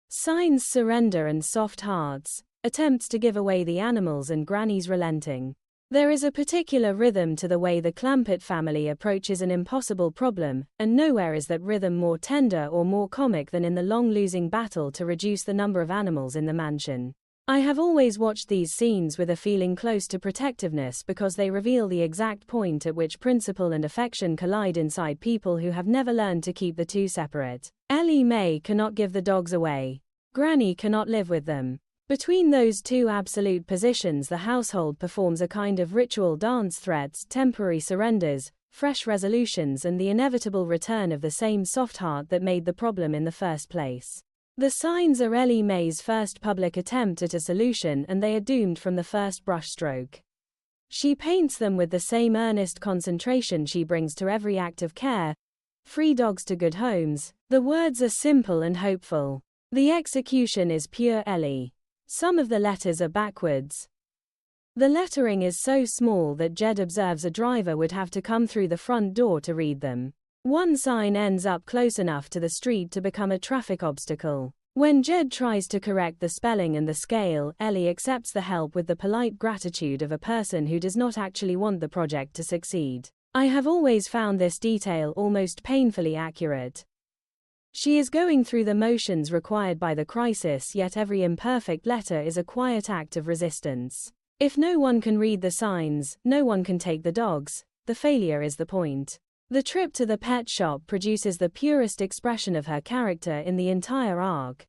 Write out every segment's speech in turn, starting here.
Signs surrender and soft hearts, attempts to give away the animals and Granny's relenting. There is a particular rhythm to the way the Clampett family approaches an impossible problem, and nowhere is that rhythm more tender or more comic than in the long-losing battle to reduce the number of animals in the mansion. I have always watched these scenes with a feeling close to protectiveness because they reveal the exact point at which principle and affection collide inside people who have never learned to keep the two separate. Ellie Mae cannot give the dogs away. Granny cannot live with them. Between those two absolute positions, the household performs a kind of ritual dance: threats, temporary surrenders, fresh resolutions, and the inevitable return of the same soft heart that made the problem in the first place. The signs are Ellie Mae's first public attempt at a solution, and they are doomed from the first brushstroke. She paints them with the same earnest concentration she brings to every act of care. Free dogs to good homes. The words are simple and hopeful. The execution is pure Ellie. Some of the letters are backwards. The lettering is so small that Jed observes a driver would have to come through the front door to read them. One sign ends up close enough to the street to become a traffic obstacle. When Jed tries to correct the spelling and the scale, Ellie accepts the help with the polite gratitude of a person who does not actually want the project to succeed. I have always found this detail almost painfully accurate. She is going through the motions required by the crisis, yet every imperfect letter is a quiet act of resistance. If no one can read the signs, no one can take the dogs. The failure is the point. The trip to the pet shop produces the purest expression of her character in the entire arc.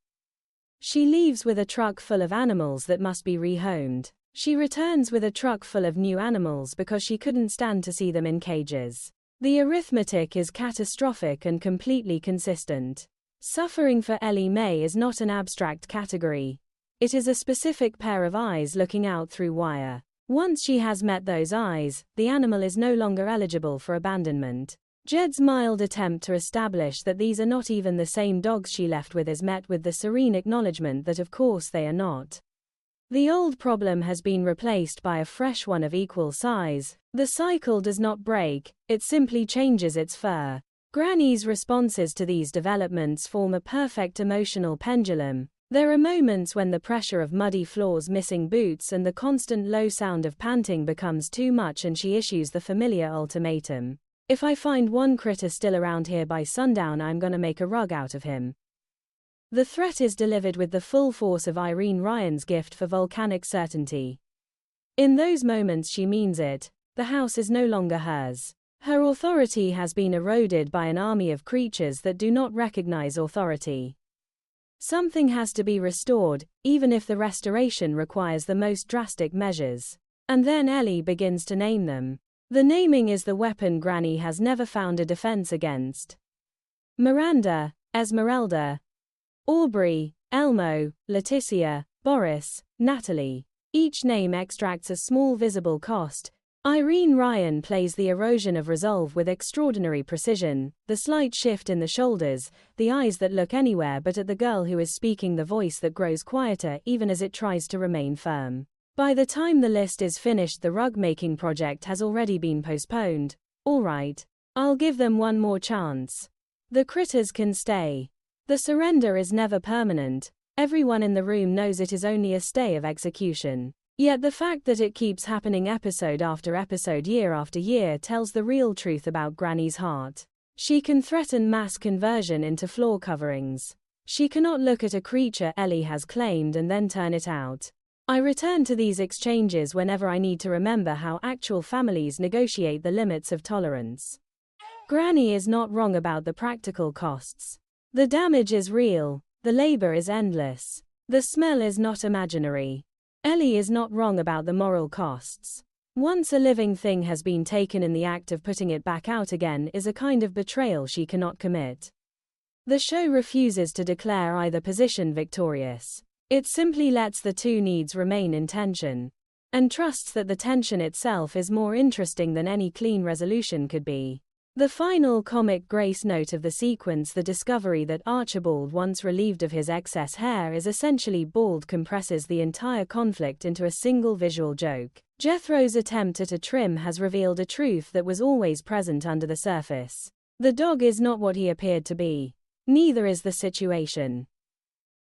She leaves with a truck full of animals that must be rehomed. She returns with a truck full of new animals because she couldn't stand to see them in cages. The arithmetic is catastrophic and completely consistent. Suffering for Ellie Mae is not an abstract category. It is a specific pair of eyes looking out through wire. Once she has met those eyes, the animal is no longer eligible for abandonment. Jed's mild attempt to establish that these are not even the same dogs she left with is met with the serene acknowledgement that of course they are not. The old problem has been replaced by a fresh one of equal size. The cycle does not break, it simply changes its fur. Granny's responses to these developments form a perfect emotional pendulum. There are moments when the pressure of muddy floors, missing boots, and the constant low sound of panting becomes too much, and she issues the familiar ultimatum. If I find one critter still around here by sundown, I'm gonna make a rug out of him. The threat is delivered with the full force of Irene Ryan's gift for volcanic certainty. In those moments she means it. The house is no longer hers. Her authority has been eroded by an army of creatures that do not recognize authority. Something has to be restored, even if the restoration requires the most drastic measures. And then Ellie begins to name them. The naming is the weapon Granny has never found a defense against. Miranda, Esmeralda, Aubrey, Elmo, Leticia, Boris, Natalie. Each name extracts a small visible cost. Irene Ryan plays the erosion of resolve with extraordinary precision, the slight shift in the shoulders, the eyes that look anywhere but at the girl who is speaking, the voice that grows quieter even as it tries to remain firm. By the time the list is finished, the rug-making project has already been postponed. All right, I'll give them one more chance. The critters can stay. The surrender is never permanent. Everyone in the room knows it is only a stay of execution. Yet the fact that it keeps happening episode after episode, year after year, tells the real truth about Granny's heart. She can threaten mass conversion into floor coverings. She cannot look at a creature Ellie has claimed and then turn it out. I return to these exchanges whenever I need to remember how actual families negotiate the limits of tolerance. Granny is not wrong about the practical costs. The damage is real. The labor is endless. The smell is not imaginary. Ellie is not wrong about the moral costs. Once a living thing has been taken, in the act of putting it back out again is a kind of betrayal she cannot commit. The show refuses to declare either position victorious. It simply lets the two needs remain in tension, and trusts that the tension itself is more interesting than any clean resolution could be. The final comic grace note of the sequence, the discovery that Archibald, once relieved of his excess hair, is essentially bald, compresses the entire conflict into a single visual joke. Jethro's attempt at a trim has revealed a truth that was always present under the surface. The dog is not what he appeared to be. Neither is the situation.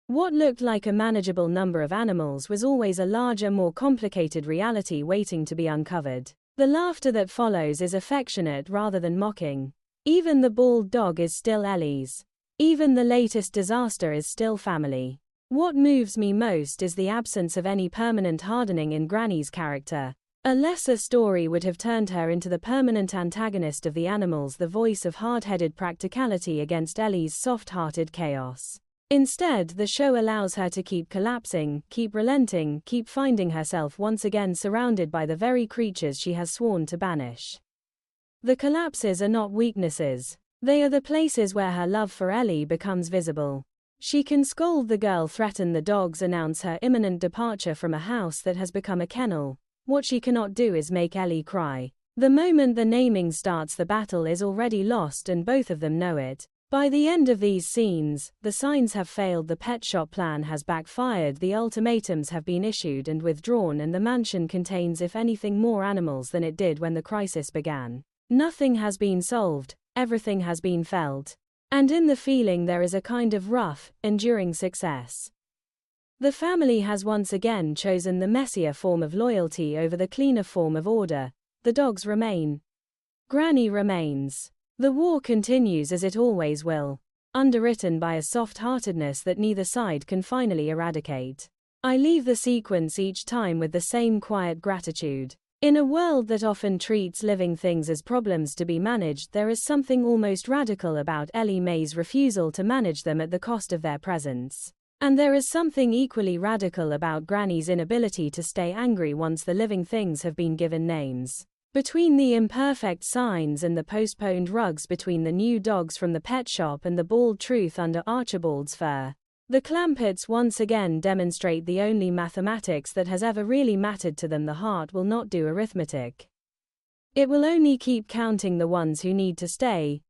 What looked like a manageable number of animals was always a larger, more complicated reality waiting to be uncovered. The laughter that follows is affectionate rather than mocking. Even the bald dog is still Ellie's. Even the latest disaster is still family. What moves me most is the absence of any permanent hardening in Granny's character. A lesser story would have turned her into the permanent antagonist of the animals, the voice of hard-headed practicality against Ellie's soft-hearted chaos. Instead, the show allows her to keep collapsing, keep relenting, keep finding herself once again surrounded by the very creatures she has sworn to banish. The collapses are not weaknesses. They are the places where her love for Ellie becomes visible. She can scold the girl, threaten the dogs, announce her imminent departure from a house that has become a kennel. What she cannot do is make Ellie cry. The moment the naming starts, the battle is already lost and both of them know it. By the end of these scenes, the signs have failed, the pet shop plan has backfired, the ultimatums have been issued and withdrawn, and the mansion contains, if anything, more animals than it did when the crisis began. Nothing has been solved, everything has been felt. And in the feeling there is a kind of rough, enduring success. The family has once again chosen the messier form of loyalty over the cleaner form of order. The dogs remain. Granny remains. The war continues as it always will, underwritten by a soft-heartedness that neither side can finally eradicate. I leave the sequence each time with the same quiet gratitude. In a world that often treats living things as problems to be managed, there is something almost radical about Ellie Mae's refusal to manage them at the cost of their presence. And there is something equally radical about Granny's inability to stay angry once the living things have been given names. Between the imperfect signs and the postponed rugs, between the new dogs from the pet shop and the bald truth under Archibald's fur, the Clampetts once again demonstrate the only mathematics that has ever really mattered to them. The heart will not do arithmetic. It will only keep counting the ones who need to stay,